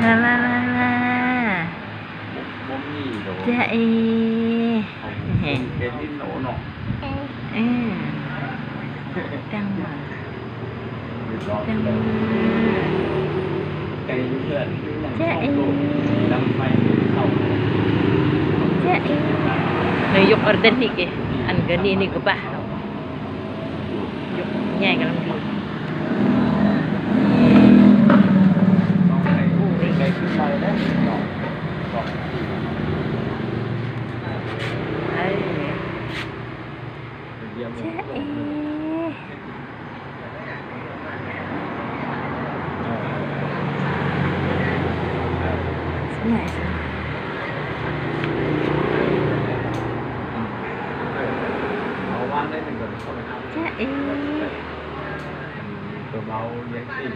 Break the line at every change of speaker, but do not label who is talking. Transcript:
ลาลาลาลา
บ่มีโดน
จะเอเห็น
เป็นดินโหนเนาะ
จังหวะ
จังไก่เพื่อน
จะเอ
ดังไฟเข้า
จะเอnuyuk orden nih ke an gani ni ke bah yuk nyai kalam di
ต้องให้ไก่ขึ้นไปแล้วเนาะก็
ai
เยี่ยม
จะเอsenai
ได้เป็นคนเข้าไปเอา
จะเอ
ตัวเบาเยอะจริง